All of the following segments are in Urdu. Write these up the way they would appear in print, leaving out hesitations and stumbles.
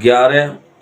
11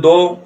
2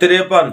53।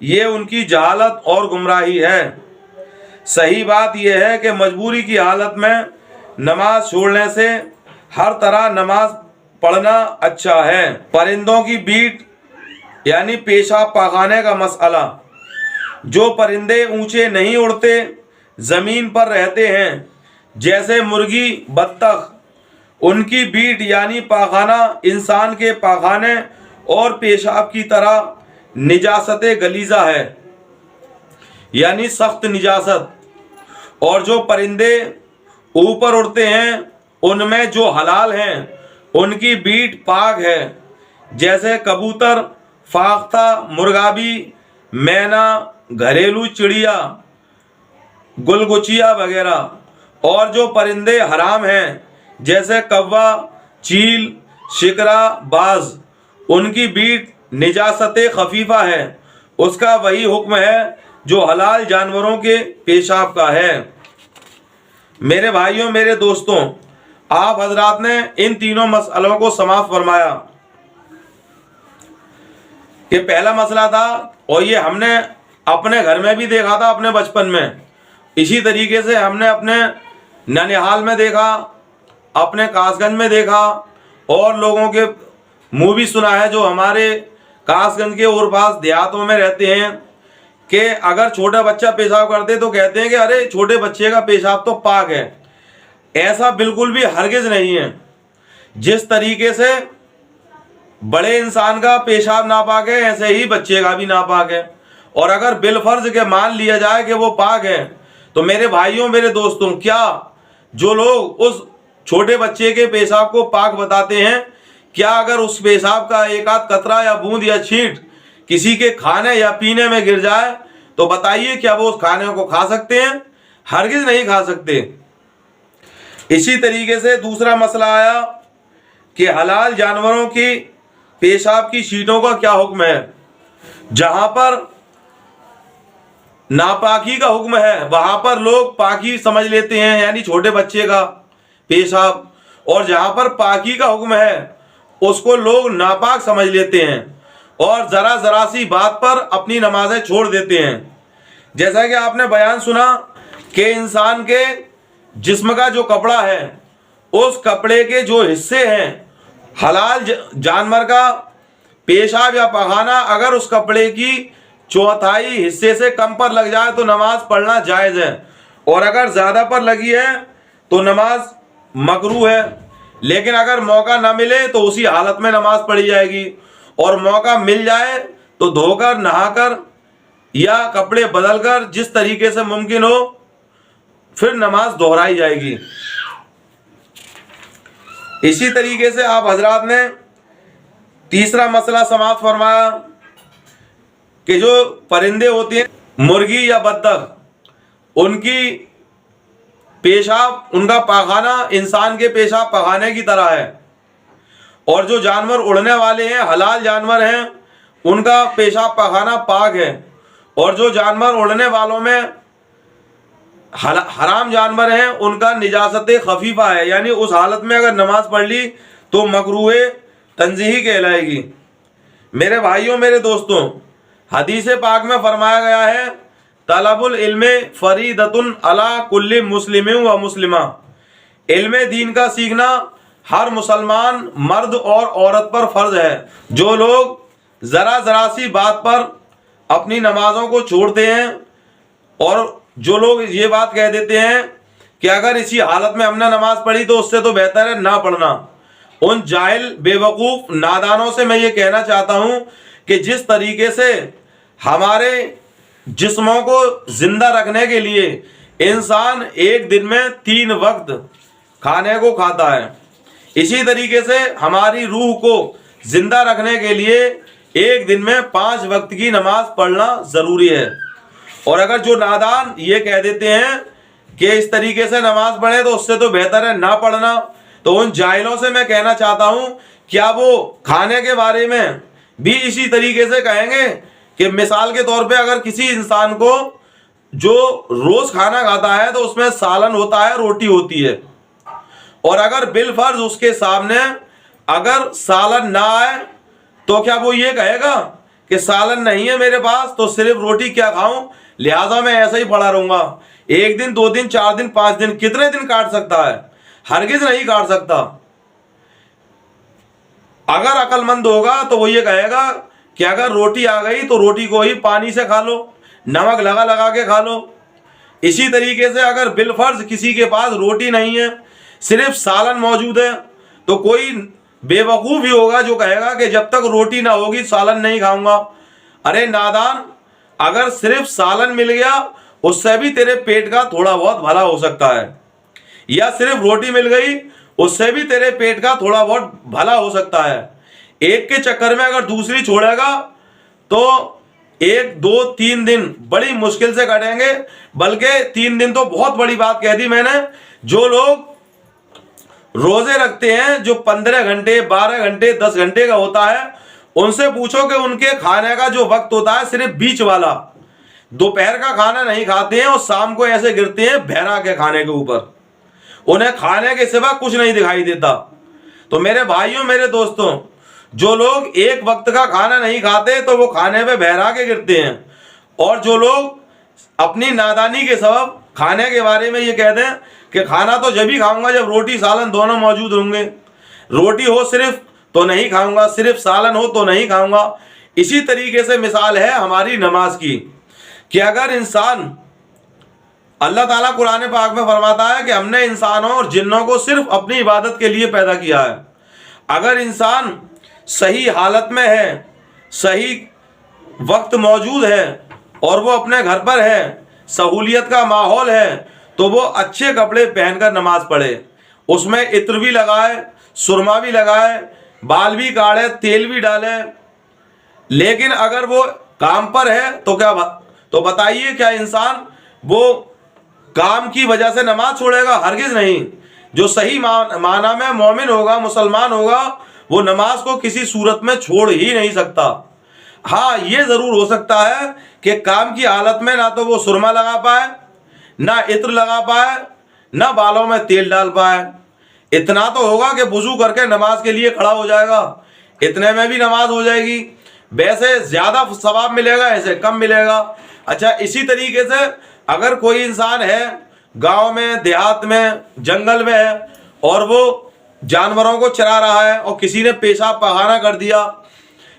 یہ ان کی جہالت اور گمراہی ہے۔ صحیح بات یہ ہے کہ مجبوری کی حالت میں نماز چھوڑنے سے ہر طرح نماز پڑھنا اچھا ہے۔ پرندوں کی بیٹ یعنی پیشاب پاخانے کا مسئلہ۔ جو پرندے اونچے نہیں اڑتے، زمین پر رہتے ہیں، جیسے مرغی، بطخ، ان کی بیٹ یعنی پاخانہ انسان کے پاخانے اور پیشاب کی طرح نجاست غلیظہ ہے، یعنی سخت نجاست۔ اور جو پرندے اوپر اڑتے ہیں ان میں جو حلال ہیں ان کی بیٹ پاک ہے، جیسے کبوتر، فاختہ، مرغابی، مینا، گھریلو چڑیا، گلگچیا وغیرہ۔ اور جو پرندے حرام ہیں جیسے کوا، چیل، شکرا، باز، ان کی بیٹ نجاست خفیفہ ہے، اس کا وہی حکم ہے جو حلال جانوروں کے پیشاب کا ہے۔ میرے بھائیوں، میرے دوستوں، آپ حضرات نے ان تینوں مسئلوں کو سماعت فرمایا کہ پہلا مسئلہ تھا، اور یہ ہم نے اپنے گھر میں بھی دیکھا تھا اپنے بچپن میں، اسی طریقے سے ہم نے اپنے ننیہال میں دیکھا، اپنے کاس گنج میں دیکھا، اور لوگوں کے منہ بھی سنا ہے جو ہمارے کاس گنج کے اور پاس دیہاتوں میں رہتے ہیں، کہ اگر چھوٹا بچہ پیشاب کرتے تو کہتے ہیں کہ ارے چھوٹے بچے کا پیشاب تو پاک ہے۔ ایسا بالکل بھی ہرگز نہیں ہے۔ جس طریقے سے بڑے انسان کا پیشاب ناپاک ہے، ایسے ہی بچے کا بھی ناپاک ہے۔ اور اگر بالفرض کے مان لیا جائے کہ وہ پاک ہے، تو میرے بھائیوں، میرے دوستوں، کیا جو لوگ اس چھوٹے بچے کے پیشاب کو پاک بتاتے ہیں، کیا اگر اس پیشاب کا ایک آدھ قطرہ یا بوند یا چھینٹ کسی کے کھانے یا پینے میں گر جائے تو بتائیے کیا وہ اس کھانے کو کھا سکتے ہیں؟ ہرگز نہیں کھا سکتے۔ اسی طریقے سے دوسرا مسئلہ آیا کہ حلال جانوروں کی پیشاب کی شیٹوں کا کیا حکم ہے۔ جہاں پر ناپاکی کا حکم ہے وہاں پر لوگ پاکی سمجھ لیتے ہیں، یعنی چھوٹے بچے کا پیشاب، اور جہاں پر پاکی کا حکم ہے اس کو لوگ ناپاک سمجھ لیتے ہیں، اور ذرا سی بات پر اپنی نمازیں چھوڑ دیتے ہیں۔ جیسا کہ آپ نے بیان سنا کہ انسان کے جسم کا جو کپڑا ہے، اس کپڑے کے جو حصے ہیں، حلال جانور کا پیشاب یا پخانہ اگر اس کپڑے کی چوتھائی حصے سے کم پر لگ جائے تو نماز پڑھنا جائز ہے، اور اگر زیادہ پر لگی ہے تو نماز مکروہ ہے۔ لیکن اگر موقع نہ ملے تو اسی حالت میں نماز پڑھی جائے گی، اور موقع مل جائے تو دھو کر، نہا کر یا کپڑے بدل کر جس طریقے سے ممکن ہو پھر نماز دہرائی جائے گی۔ اسی طریقے سے آپ حضرات نے تیسرا مسئلہ سماعت فرمایا کہ جو پرندے ہوتے ہیں، مرغی یا بطخ، ان کی پیشاب، ان کا پاخانہ انسان کے پیشاب پخانے کی طرح ہے، اور جو جانور اڑنے والے ہیں، حلال جانور ہیں، ان کا پیشاب پخانہ پاک ہے، اور جو جانور اڑنے والوں میں حرام جانور ہیں ان کا نجاست خفیفہ ہے، یعنی اس حالت میں اگر نماز پڑھ لی تو مکروہ تنزیہی کہلائے گی۔ میرے بھائیوں، میرے دوستوں، حدیث پاک میں فرمایا گیا ہے طلب العلم فریضۃ علی کل مسلم و مسلمہ، علم دین کا سیکھنا ہر مسلمان مرد اور عورت پر فرض ہے۔ جو لوگ ذرا سی بات پر اپنی نمازوں کو چھوڑتے ہیں، اور جو لوگ یہ بات کہہ دیتے ہیں کہ اگر اسی حالت میں ہم نے نماز پڑھی تو اس سے تو بہتر ہے نہ پڑھنا، ان جاہل، بے وقوف، نادانوں سے میں یہ کہنا چاہتا ہوں کہ جس طریقے سے ہمارے جسموں کو زندہ رکھنے کے لیے انسان ایک دن میں 3 وقت کھانے کو کھاتا ہے، اسی طریقے سے ہماری روح کو زندہ رکھنے کے لیے ایک دن میں 5 وقت کی نماز پڑھنا ضروری ہے۔ اور اگر جو نادان یہ کہہ دیتے ہیں کہ اس طریقے سے نماز پڑھے تو اس سے تو بہتر ہے نہ پڑھنا، تو ان جاہلوں سے میں کہنا چاہتا ہوں کیا وہ کھانے کے بارے میں بھی اسی طریقے سے کہیں گے کہ مثال کے طور پہ اگر کسی انسان کو جو روز کھانا کھاتا ہے تو اس میں سالن ہوتا ہے، روٹی ہوتی ہے، اور اگر بالفرض اس کے سامنے اگر سالن نہ آئے تو کیا وہ یہ کہے گا کہ کہ سالن نہیں ہے میرے پاس تو صرف روٹی کیا کھاؤں, لہٰذا میں ایسا ہی پڑا رہوں گا. 1 دن 2 دن 4 دن 5 دن کتنے دن کاٹ سکتا ہے؟ ہرگز نہیں کاٹ سکتا. اگر عقل مند ہوگا تو وہ یہ کہے گا کہ اگر روٹی آ گئی تو روٹی کو ہی پانی سے کھا لو, نمک لگا لگا کے کھا لو. اسی طریقے سے اگر بالفرض کسی کے پاس روٹی نہیں ہے, صرف سالن موجود ہے, تو کوئی بے وقوف ہی ہوگا جو کہے گا کہ جب تک روٹی نہ ہوگی سالن نہیں کھاؤں گا. ارے نادان, اگر صرف سالن مل گیا اس سے بھی تیرے پیٹ کا تھوڑا بہت بھلا ہو سکتا ہے, یا صرف روٹی مل گئی اس سے بھی تیرے پیٹ کا تھوڑا بہت بھلا ہو سکتا ہے. ایک کے چکر میں اگر دوسری چھوڑے گا تو 1 2 3 دن بڑی مشکل سے کٹیں گے, بلکہ 3 دن تو بہت بڑی بات کہہ دی میں نے. جو لوگ روزے رکھتے ہیں جو 15 گھنٹے 12 گھنٹے 10 گھنٹے کا ہوتا ہے, ان سے پوچھو کہ ان کے کھانے کا جو وقت ہوتا ہے صرف بیچ والا, دوپہر کا کھانا نہیں کھاتے ہیں اور شام کو ایسے گرتے ہیں بہرا کے کھانے کے اوپر, انہیں کھانے کے سوا کچھ نہیں دکھائی دیتا. تو میرے بھائیوں میرے دوستوں, جو لوگ ایک وقت کا کھانا نہیں کھاتے تو وہ کھانے پہ بہرا کے گرتے ہیں, اور جو لوگ اپنی نادانی کے سبب کھانے کے بارے میں یہ کہتے ہیں کہ کھانا تو جب ہی کھاؤں گا جب روٹی سالن دونوں موجود ہوں گے, روٹی ہو صرف تو نہیں کھاؤں گا, صرف سالن ہو تو نہیں کھاؤں گا. اسی طریقے سے مثال ہے ہماری نماز کی, کہ اگر انسان, اللہ تعالیٰ قرآن پاک میں فرماتا ہے کہ ہم نے انسانوں اور جنوں کو صرف اپنی عبادت کے لیے پیدا کیا ہے. اگر انسان صحیح حالت میں ہے, صحیح وقت موجود ہے اور وہ اپنے گھر پر ہے, سہولیت کا ماحول ہے, تو وہ اچھے کپڑے پہن کر نماز پڑھے, اس میں عطر بھی لگائے, سرما بھی لگائے, بال بھی کاڑے, تیل بھی ڈالے. لیکن اگر وہ کام پر ہے تو بتائیے کیا انسان وہ کام کی وجہ سے نماز چھوڑے گا؟ ہرگز نہیں. جو صحیح معنی میں مومن ہوگا, مسلمان ہوگا, وہ نماز کو کسی صورت میں چھوڑ ہی نہیں سکتا. ہاں یہ ضرور ہو سکتا ہے کہ کام کی حالت میں نہ تو وہ سرما لگا پائے, نہ عطر لگا پائے, نہ بالوں میں تیل ڈال پائے. اتنا تو ہوگا کہ وضو کر کے نماز کے لیے کھڑا ہو جائے گا, اتنے میں بھی نماز ہو جائے گی. ویسے زیادہ ثواب ملے گا, ایسے کم ملے گا. اچھا, اسی طریقے سے اگر کوئی انسان ہے گاؤں میں, دیہات میں, جنگل میں ہے, اور وہ جانوروں کو چرا رہا ہے اور کسی نے پیشاب پخانہ کر دیا,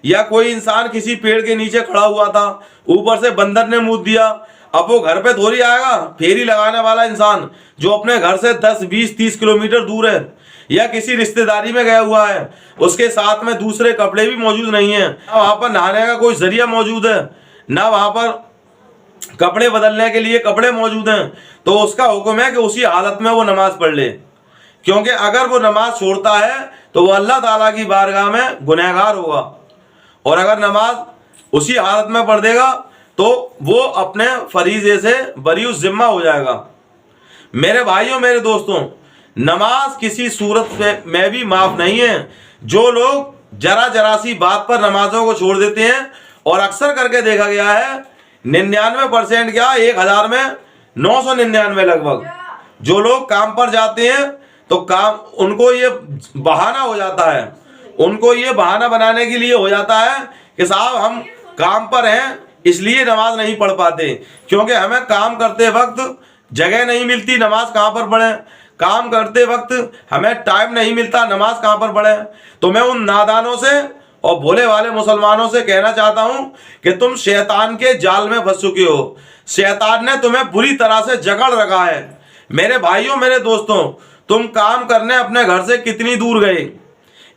یا کوئی انسان کسی پیڑ کے نیچے کھڑا ہوا تھا, اوپر سے بندر نے مود دیا, اب وہ گھر پہ تھوڑی آئے گا. پھیری لگانے والا انسان جو اپنے گھر سے 10 20 30 کلومیٹر دور ہے, یا کسی رشتہ داری میں گیا ہوا ہے, اس کے ساتھ میں دوسرے کپڑے بھی موجود نہیں ہیں, نہ وہاں پر نہانے کا کوئی ذریعہ موجود ہے, نہ وہاں پر کپڑے بدلنے کے لیے کپڑے موجود ہیں, تو اس کا حکم ہے کہ اسی حالت میں وہ نماز پڑھ لے. کیونکہ اگر وہ نماز چھوڑتا ہے تو وہ اللہ تعالیٰ کی بارگاہ میں گنہگار ہوگا, اور اگر نماز اسی حالت میں پڑھ دے گا تو وہ اپنے فریضے سے بری الذمہ ہو جائے گا. میرے بھائیوں میرے دوستوں, نماز کسی صورت میں بھی معاف نہیں ہے. جو لوگ ذرا سی بات پر نمازوں کو چھوڑ دیتے ہیں, اور اکثر کر کے دیکھا گیا ہے 99% کیا 1000 میں 999 لگ بھگ جو لوگ کام پر جاتے ہیں تو ان کو یہ بہانہ ہو جاتا ہے, ان کو یہ بہانہ بنانے کے لیے ہو جاتا ہے کہ صاحب ہم کام پر ہیں اس لیے نماز نہیں پڑھ پاتے, کیونکہ ہمیں کام کرتے وقت جگہ نہیں ملتی, نماز کہاں پر پڑھیں, کام کرتے وقت ہمیں ٹائم نہیں ملتا, نماز کہاں پر پڑھیں. تو میں ان نادانوں سے اور بھولے والے مسلمانوں سے کہنا چاہتا ہوں کہ تم شیطان کے جال میں پھنس چکے ہو, شیطان نے تمہیں بری طرح سے جکڑ رکھا ہے. میرے بھائیوں میرے دوستوں, تم کام کرنے اپنے گھر سے کتنی دور گئے,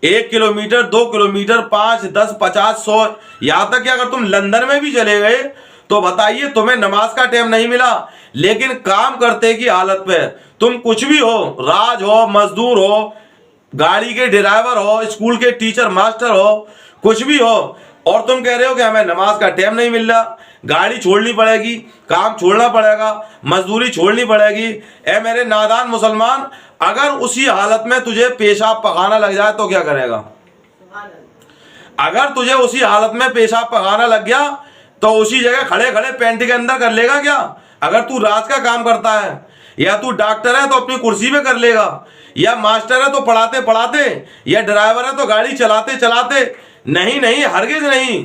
1 کلومیٹر 2 کلومیٹر 5 10 50 100, یہاں تک کہ اگر تم لندن میں بھی چلے گئے تو بتائیے تمہیں نماز کا ٹائم نہیں ملا. لیکن کام کرتے کی حالت پہ تم کچھ بھی ہو, راج ہو, مزدور ہو, گاڑی کے ڈرائیور ہو, اسکول کے ٹیچر ماسٹر ہو, کچھ بھی ہو, اور تم کہہ رہے ہو کہ ہمیں نماز کا ٹائم نہیں مل رہا, گاڑی چھوڑنی پڑے گی, کام چھوڑنا پڑے گا, مزدوری چھوڑنی پڑے گی. اے میرے نادان مسلمان, اگر اسی حالت میں تجھے پیشاب پخانہ لگ جائے تو کیا کرے گا؟ اگر تجھے اسی حالت میں پیشاب پخانہ لگ گیا تو اسی جگہ کھڑے کھڑے پینٹ کے اندر کر لے گا کیا؟ اگر تو راج کا کام کرتا ہے, یا تو ڈاکٹر ہے تو اپنی کرسی پہ کر لے گا, یا ماسٹر ہے تو پڑھاتے پڑھاتے, یا ڈرائیور ہے تو گاڑی چلاتے چلاتے, نہیں ہرگز نہیں.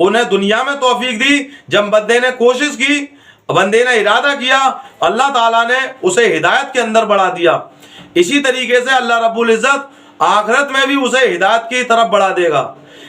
انہیں دنیا میں توفیق دی، جب بندے نے کوشش کی، بندے نے ارادہ کیا، اللہ تعالیٰ نے اسے ہدایت کے اندر بڑھا دیا۔ اسی طریقے سے اللہ رب العزت آخرت میں بھی اسے ہدایت کی طرف بڑھا دے گا۔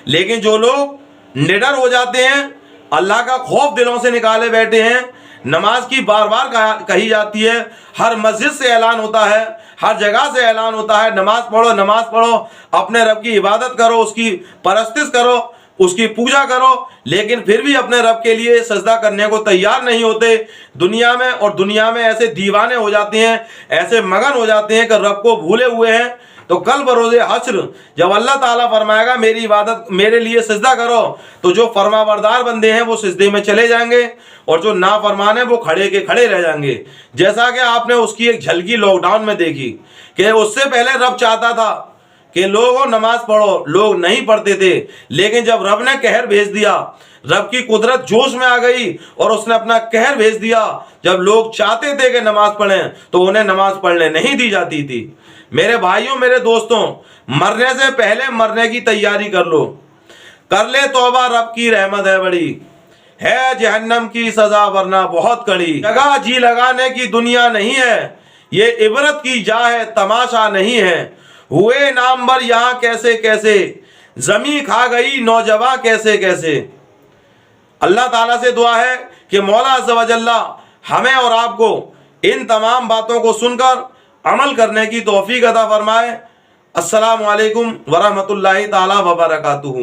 لیکن جو لوگ نڈر ہو جاتے ہیں، اللہ کا خوف دلوں سے نکالے بیٹھے ہیں، نماز کی بار بار کہی جاتی ہے، ہر مسجد سے اعلان ہوتا ہے، ہر جگہ سے اعلان ہوتا ہے، نماز پڑھو نماز پڑھو، اپنے رب کی عبادت کرو، اس کی پرستش کرو، اس کی پوجا کرو، لیکن پھر بھی اپنے رب کے لیے سجدہ کرنے کو تیار نہیں ہوتے دنیا میں، اور دنیا میں ایسے دیوانے ہو جاتے ہیں، ایسے مگن ہو جاتے ہیں کہ رب کو بھولے ہوئے ہیں۔ تو کل بروز حشر جب اللہ تعالیٰ فرمائے گا میری عبادت میرے لیے سجدہ کرو، تو جو فرما بردار بندے ہیں وہ سجدے میں چلے جائیں گے، اور جو نافرمان ہیں وہ کھڑے کے کھڑے رہ جائیں گے۔ جیسا کہ آپ نے اس کی ایک جھلکی لاک ڈاؤن میں دیکھی کہ اس سے پہلے رب چاہتا تھا کہ لوگوں نماز پڑھو، لوگ نہیں پڑھتے تھے، لیکن جب رب نے قہر بھیج دیا، رب کی قدرت جوش میں آ گئی اور اس نے اپنا قہر بھیج دیا، جب لوگ چاہتے تھے کہ نماز پڑھیں تو انہیں نماز پڑھنے نہیں دی جاتی تھی۔ میرے بھائیوں، میرے دوستوں، مرنے سے پہلے مرنے کی تیاری کر لو، کر لے توبہ، رب کی رحمت ہے بڑی، ہے جہنم کی سزا ورنہ بہت کڑی، جگہ جی لگانے کی دنیا نہیں ہے، یہ عبرت کی جا ہے تماشا نہیں ہے، ہوئے نامور یہاں کیسے کیسے، زمین کھا گئی نوجواں کیسے کیسے۔ اللہ تعالیٰ سے دعا ہے کہ مولا عز و جل ہمیں اور آپ کو ان تمام باتوں کو سن کر عمل کرنے کی توفیق عطا فرمائے۔ السلام علیکم ورحمۃ اللہ تعالیٰ وبرکاتہ۔